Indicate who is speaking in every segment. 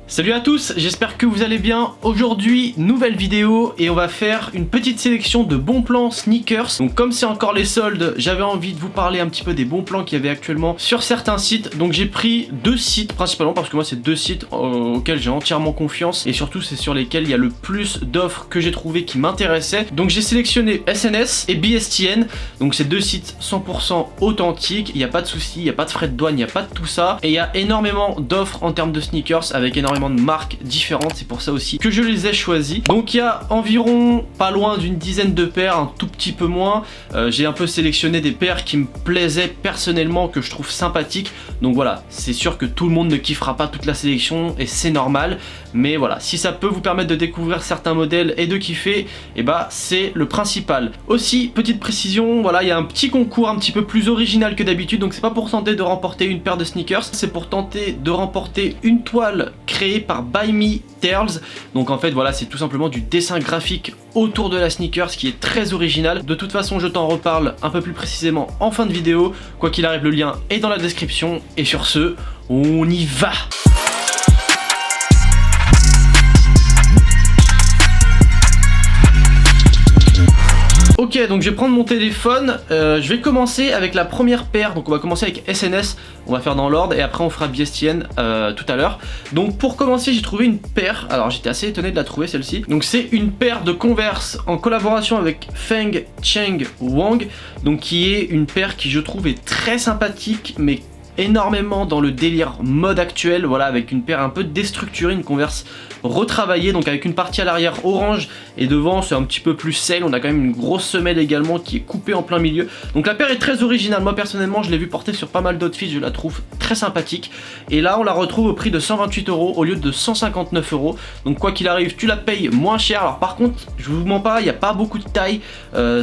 Speaker 1: Salut à tous, j'espère que vous allez bien. Aujourd'hui, nouvelle vidéo et on va faire une petite sélection de bons plans sneakers. Donc comme c'est encore les soldes, j'avais envie de vous parler un petit peu des bons plans qu'il y avait actuellement sur certains sites. Donc j'ai pris deux sites principalement parce que moi c'est deux sites auxquels j'ai entièrement confiance et surtout c'est sur lesquels il y a le plus d'offres que j'ai trouvé qui m'intéressaient. Donc j'ai sélectionné SNS et BSTN. Donc c'est deux sites 100% authentiques, il n'y a pas de soucis, il n'y a pas de frais de douane, il n'y a pas de tout ça. Et il y a énormément d'offres en termes de sneakers avec énormément de marques différentes, c'est pour ça aussi que je les ai choisis. Donc il y a environ pas loin d'une dizaine de paires, un tout petit peu moins. J'ai un peu sélectionné des paires qui me plaisaient personnellement, que je trouve sympathiques. Donc voilà, c'est sûr que tout le monde ne kiffera pas toute la sélection et c'est normal, mais voilà, si ça peut vous permettre de découvrir certains modèles et de kiffer, et bah c'est le principal. Aussi, petite précision, voilà, il y a un petit concours un petit peu plus original que d'habitude, donc c'est pas pour tenter de remporter une paire de sneakers, c'est pour tenter de remporter une toile créée par Buy Me Tearls. Donc en fait voilà, c'est tout simplement du dessin graphique autour de la sneakers qui est très original. De toute façon je t'en reparle un peu plus précisément en fin de vidéo. Quoi qu'il arrive, le lien est dans la description. Et sur ce, on y va. Ok, donc je vais prendre mon téléphone, je vais commencer avec la première paire. Donc on va commencer avec SNS, on va faire dans l'ordre et après on fera BSTN tout à l'heure. Donc pour commencer, j'ai trouvé une paire, alors j'étais assez étonné de la trouver celle-ci. Donc c'est une paire de Converse en collaboration avec Feng Cheng Wang. Donc qui est une paire qui je trouve est très sympathique, mais énormément dans le délire mode actuel, voilà, avec une paire un peu déstructurée, une Converse retravaillée, donc avec une partie à l'arrière orange et devant c'est un petit peu plus sale. On a quand même une grosse semelle également qui est coupée en plein milieu. Donc la paire est très originale, moi personnellement je l'ai vu porter sur pas mal d'outfits, je la trouve très sympathique. Et là on la retrouve au prix de 128 € au lieu de 159 €. Donc quoi qu'il arrive, tu la payes moins cher. Alors par contre, je vous mens pas, il n'y a pas beaucoup de taille,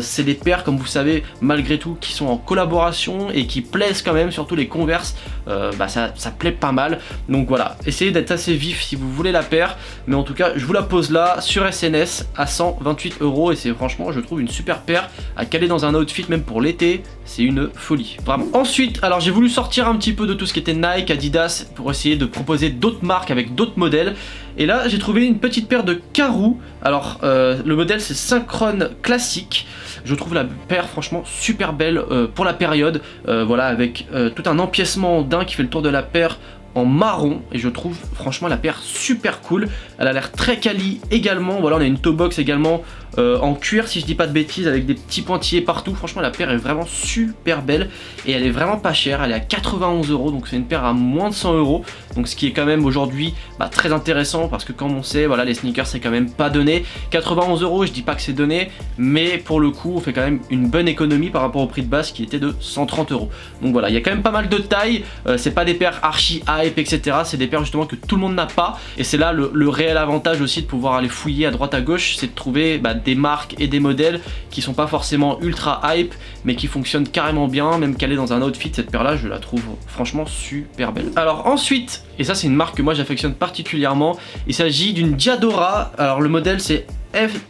Speaker 1: c'est des paires comme vous savez malgré tout qui sont en collaboration et qui plaisent quand même, surtout les Converse. Ça plaît pas mal, donc voilà, essayez d'être assez vif si vous voulez la paire, mais en tout cas je vous la pose là sur SNS à 128 € et c'est franchement je trouve une super paire à caler dans un outfit même pour l'été, c'est une folie vraiment. Ensuite, alors j'ai voulu sortir un petit peu de tout ce qui était Nike, Adidas pour essayer de proposer d'autres marques avec d'autres modèles. Et là j'ai trouvé une petite paire de Karoo. Alors le modèle c'est Synchrone classique. Je trouve la paire franchement super belle pour la période, voilà, avec tout un empiècement d'un qui fait le tour de la paire en marron, et je trouve franchement la paire super cool. Elle a l'air très quali également. Voilà, on a une toe box également en cuir si je dis pas de bêtises, avec des petits pointillés partout. Franchement la paire est vraiment super belle et elle est vraiment pas chère, elle est à 91 €, donc c'est une paire à moins de 100 €. Donc ce qui est quand même aujourd'hui très intéressant, parce que comme on sait, voilà, les sneakers c'est quand même pas donné. 91 €, je dis pas que c'est donné, mais pour le coup on fait quand même une bonne économie par rapport au prix de base qui était de 130 €. Donc voilà, il y a quand même pas mal de taille, c'est pas des paires archi hype etc, c'est des paires justement que tout le monde n'a pas, et c'est là le réel avantage aussi de pouvoir aller fouiller à droite à gauche, c'est de trouver des marques et des modèles qui sont pas forcément ultra hype mais qui fonctionnent carrément bien, même calée dans un outfit. Cette paire là je la trouve franchement super belle. Alors ensuite, et ça c'est une marque que moi j'affectionne particulièrement, il s'agit d'une Diadora. Alors le modèle c'est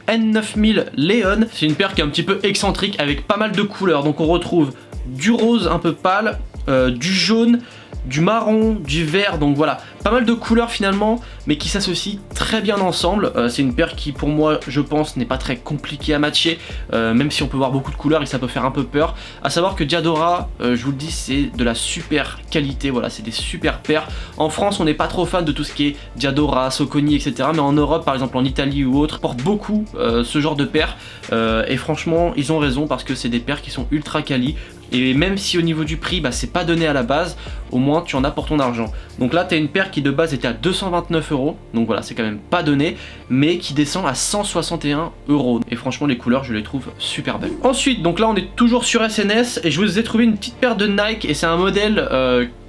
Speaker 1: N9000 Leon. C'est une paire qui est un petit peu excentrique avec pas mal de couleurs. Donc on retrouve du rose un peu pâle, du jaune, du marron, du vert, donc voilà, pas mal de couleurs finalement, mais qui s'associent très bien ensemble. C'est une paire qui pour moi je pense n'est pas très compliquée à matcher, même si on peut voir beaucoup de couleurs et ça peut faire un peu peur. À savoir que Diadora, je vous le dis, c'est de la super qualité, voilà, c'est des super paires. En France on n'est pas trop fan de tout ce qui est Diadora, Saucony etc, mais en Europe par exemple en Italie ou autre, portent beaucoup ce genre de paires, et franchement ils ont raison parce que c'est des paires qui sont ultra quali. Et même si au niveau du prix c'est pas donné à la base, au moins tu en as pour ton argent. Donc là tu as une paire qui de base était à 229 €, donc voilà, c'est quand même pas donné, mais qui descend à 161 €. Et franchement les couleurs je les trouve super belles. Ensuite, donc là on est toujours sur SNS et je vous ai trouvé une petite paire de Nike, et c'est un modèle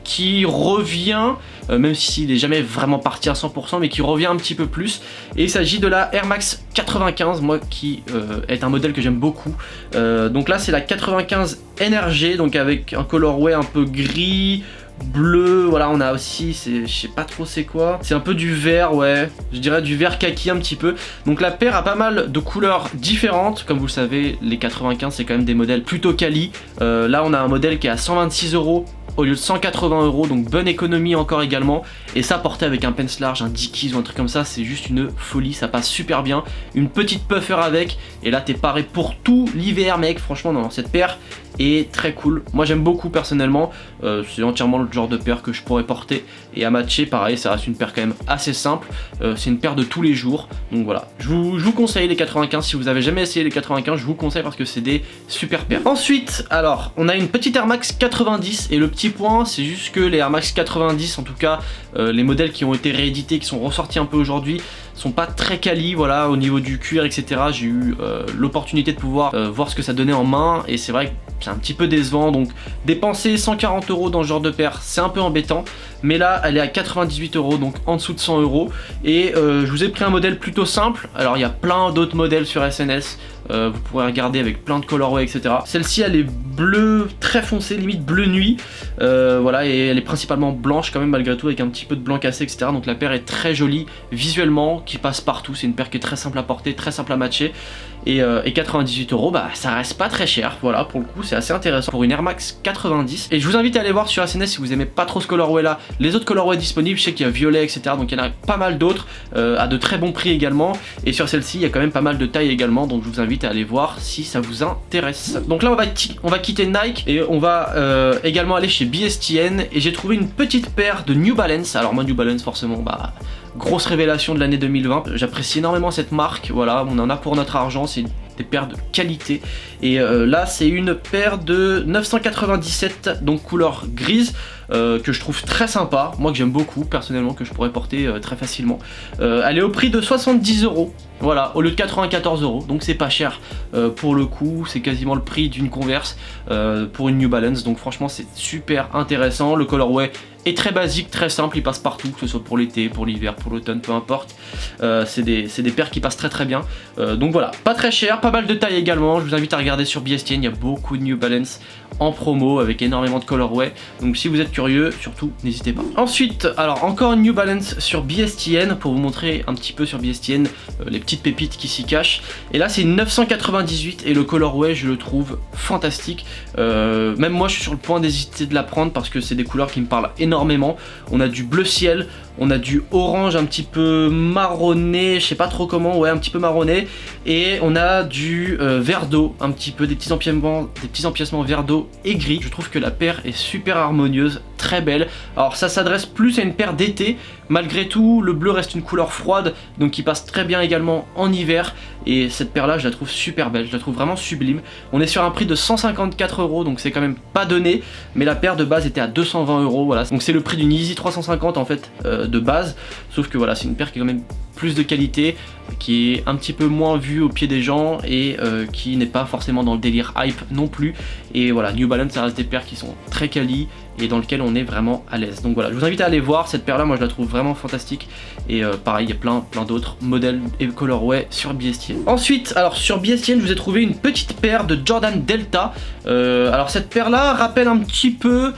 Speaker 1: qui revient, même s'il n'est jamais vraiment parti à 100%, mais qui revient un petit peu plus. Et il s'agit de la Air Max 95, moi qui est un modèle que j'aime beaucoup. Donc là c'est la 95 NRG, donc avec un colorway un peu gris, bleu, voilà, on a aussi, je sais pas trop c'est quoi, c'est un peu du vert, ouais, je dirais du vert kaki un petit peu. Donc la paire a pas mal de couleurs différentes, comme vous le savez, les 95 c'est quand même des modèles plutôt quali. Là on a un modèle qui est à 126 € au lieu de 180 €, donc bonne économie encore également. Et ça porté avec un pince large, un Dickies ou un truc comme ça, c'est juste une folie, ça passe super bien. Une petite puffer avec, et là t'es paré pour tout l'hiver mec, franchement non, cette paire est très cool. Moi j'aime beaucoup personnellement, c'est entièrement le genre de paire que je pourrais porter. Et à matcher pareil, ça reste une paire quand même assez simple, c'est une paire de tous les jours. Donc voilà, je vous conseille les 95, si vous avez jamais essayé les 95, je vous conseille parce que c'est des super paires. Ensuite, alors, on a une petite Air Max 90 et le petit point, c'est juste que les Air Max 90, en tout cas les modèles qui ont été réédités, qui sont ressortis un peu aujourd'hui, sont pas très quali, voilà, au niveau du cuir, etc. J'ai eu l'opportunité de pouvoir voir ce que ça donnait en main et c'est vrai que c'est un petit peu décevant, donc dépenser 140 € dans ce genre de paire, c'est un peu embêtant, mais là elle est à 98 €, donc en dessous de 100 € et je vous ai pris un modèle plutôt simple. Alors il y a plein d'autres modèles sur SNS, vous pourrez regarder avec plein de colorways, etc. Celle-ci elle est bleue très foncée, limite bleu nuit, voilà, et elle est principalement blanche quand même malgré tout, avec un petit peu de blanc cassé, etc. Donc la paire est très jolie visuellement, qui passe partout, c'est une paire qui est très simple à porter, très simple à matcher, et 98 €, bah ça reste pas très cher, voilà, pour le coup c'est assez intéressant pour une Air Max 90. Et je vous invite à aller voir sur SNS si vous aimez pas trop ce colorway là, les autres colorways disponibles, je sais qu'il y a violet, etc. Donc il y en a pas mal d'autres, à de très bons prix également, et sur celle-ci il y a quand même pas mal de tailles également, donc je vous invite à aller voir si ça vous intéresse. Donc là on va quitter Nike et on va également aller chez BSTN, et j'ai trouvé une petite paire de New Balance. Alors moi New Balance forcément, bah grosse révélation de l'année 2020, j'apprécie énormément cette marque, voilà, on en a pour notre argent, c'est des paires de qualité. Et là c'est une paire de 997, donc couleur grise, que je trouve très sympa, moi que j'aime beaucoup personnellement, que je pourrais porter très facilement. Elle est au prix de 70 €, voilà, au lieu de 94 €, donc c'est pas cher pour le coup, c'est quasiment le prix d'une Converse pour une New Balance, donc franchement c'est super intéressant. Le colorway est très basique, très simple, il passe partout, que ce soit pour l'été, pour l'hiver, pour l'automne, peu importe. C'est des paires qui passent très bien. Donc voilà, pas très cher, pas mal de tailles également. Je vous invite à regarder sur BSTN, il y a beaucoup de New Balance en promo avec énormément de colorway. Donc si vous êtes curieux, surtout n'hésitez pas. Ensuite, alors encore une New Balance sur BSTN pour vous montrer un petit peu sur BSTN les petites pépites qui s'y cachent. Et là c'est une 998 et le colorway je le trouve fantastique. Même moi je suis sur le point d'hésiter de la prendre parce que c'est des couleurs qui me parlent énormément. On a du bleu ciel, on a du orange un petit peu marronné, je sais pas trop comment, ouais, un petit peu marronné, et on a du vert d'eau, un petit peu des petits empiècements vert d'eau et gris. Je trouve que la paire est super harmonieuse, très belle. Alors ça s'adresse plus à une paire d'été, malgré tout le bleu reste une couleur froide, donc qui passe très bien également en hiver, et cette paire là je la trouve super belle, je la trouve vraiment sublime. On est sur un prix de 154 €, donc c'est quand même pas donné, mais la paire de base était à 220 €, voilà, donc c'est le prix d'une Yeezy 350 en fait de base, sauf que voilà, c'est une paire qui est quand même plus de qualité, qui est un petit peu moins vue au pied des gens et qui n'est pas forcément dans le délire hype non plus. Et voilà, New Balance ça reste des paires qui sont très quali et dans lesquelles on est vraiment à l'aise. Donc voilà, je vous invite à aller voir cette paire là, moi je la trouve vraiment fantastique. Et pareil, il y a plein d'autres modèles et colorway sur BSTN. Ensuite, alors sur BSTN je vous ai trouvé une petite paire de Jordan Delta. Alors cette paire là rappelle un petit peu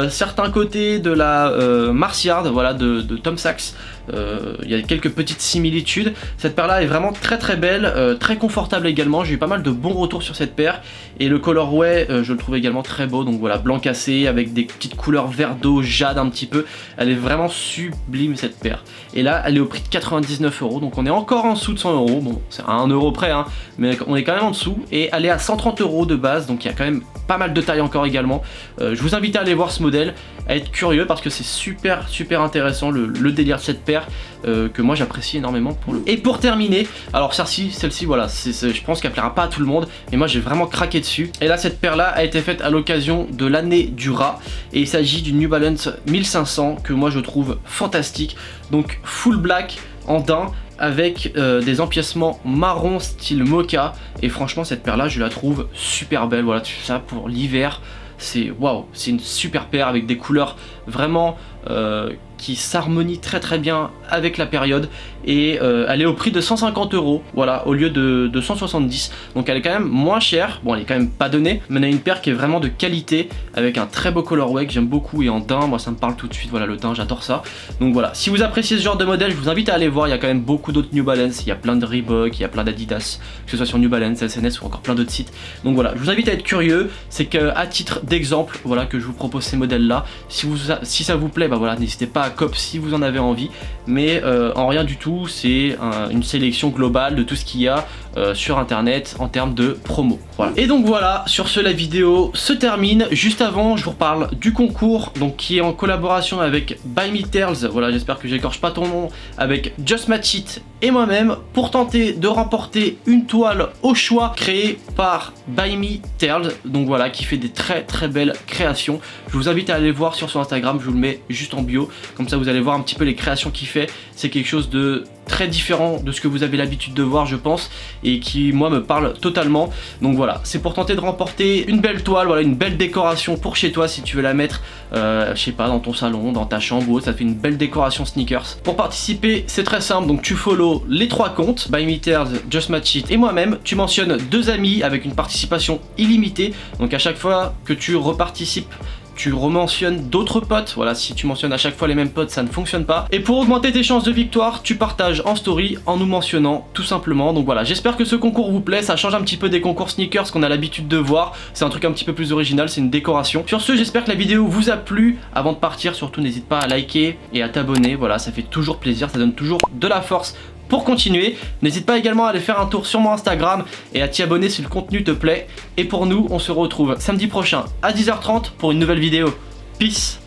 Speaker 1: certains côtés de la Mars Yard, voilà, de Tom Sachs. Il y a quelques petites similitudes. Cette paire là est vraiment très belle, très confortable également. J'ai eu pas mal de bons retours sur cette paire et le colorway je le trouve également très beau, donc voilà, blanc cassé avec des petites couleurs vert d'eau, jade un petit peu. Elle est vraiment sublime cette paire, et là elle est au prix de 99 €, donc on est encore en dessous de 100 €. Bon, c'est à 1 € près hein, mais on est quand même en dessous, et elle est à 130 € de base, donc il y a quand même pas mal de tailles encore également. Je vous invite à aller voir ce modèle, à être curieux parce que c'est super intéressant le délire de cette paire que moi j'apprécie énormément pour le. Et pour terminer, alors celle-ci voilà, je pense qu'elle plaira pas à tout le monde, mais moi j'ai vraiment craqué dessus. Et là cette paire là a été faite à l'occasion de l'année du rat, et il s'agit d'une New Balance 1500 que moi je trouve fantastique, donc full black en daim avec des empiècements marron style mocha, et franchement cette paire là je la trouve super belle. Voilà, ça pour l'hiver, c'est waouh, c'est une super paire avec des couleurs vraiment qui s'harmonie très bien avec la période, et elle est au prix de 150 €, voilà, au lieu de 170, donc elle est quand même moins chère. Bon, elle est quand même pas donnée, mais on a une paire qui est vraiment de qualité avec un très beau colorway que j'aime beaucoup, et en daim, moi ça me parle tout de suite. Voilà, le daim, j'adore ça. Donc voilà, si vous appréciez ce genre de modèle, je vous invite à aller voir. Il y a quand même beaucoup d'autres New Balance, il y a plein de Reebok, il y a plein d'Adidas, que ce soit sur New Balance, SNS ou encore plein d'autres sites. Donc voilà, je vous invite à être curieux. C'est qu'à titre d'exemple, voilà, que je vous propose ces modèles là. Si ça vous plaît, bah voilà, n'hésitez pas à cop si vous en avez envie, mais en rien du tout, c'est une sélection globale de tout ce qu'il y a sur internet en termes de promo. Voilà. Et donc voilà, sur ce la vidéo se termine. Juste avant, je vous reparle du concours, donc qui est en collaboration avec Buy Me Terls, voilà, j'espère que j'écorche pas ton nom, avec Just Match It et moi-même, pour tenter de remporter une toile au choix créée par Buy Me Terls, donc voilà, qui fait des très belles créations. Je vous invite à aller voir sur son Instagram, je vous le mets juste en bio, comme ça vous allez voir un petit peu les créations qu'il fait. C'est quelque chose de très différent de ce que vous avez l'habitude de voir, je pense, et qui moi me parle totalement. Donc voilà, c'est pour tenter de remporter une belle toile, voilà, une belle décoration pour chez toi si tu veux la mettre, je sais pas, dans ton salon, dans ta chambre, ça fait une belle décoration sneakers. Pour participer, c'est très simple, donc tu follow les 3 comptes, Buy Me Terls, Just Match It et moi-même. Tu mentionnes 2 amis avec une participation illimitée, donc à chaque fois que tu reparticipes, tu rementionnes d'autres potes. Voilà, si tu mentionnes à chaque fois les mêmes potes, ça ne fonctionne pas. Et pour augmenter tes chances de victoire, tu partages en story en nous mentionnant tout simplement. Donc voilà, j'espère que ce concours vous plaît. Ça change un petit peu des concours sneakers qu'on a l'habitude de voir. C'est un truc un petit peu plus original, c'est une décoration. Sur ce, j'espère que la vidéo vous a plu. Avant de partir, surtout n'hésite pas à liker et à t'abonner. Voilà, ça fait toujours plaisir, ça donne toujours de la force pour continuer. N'hésite pas également à aller faire un tour sur mon Instagram et à t'y abonner si le contenu te plaît. Et pour nous, on se retrouve samedi prochain à 10h30 pour une nouvelle vidéo. Peace.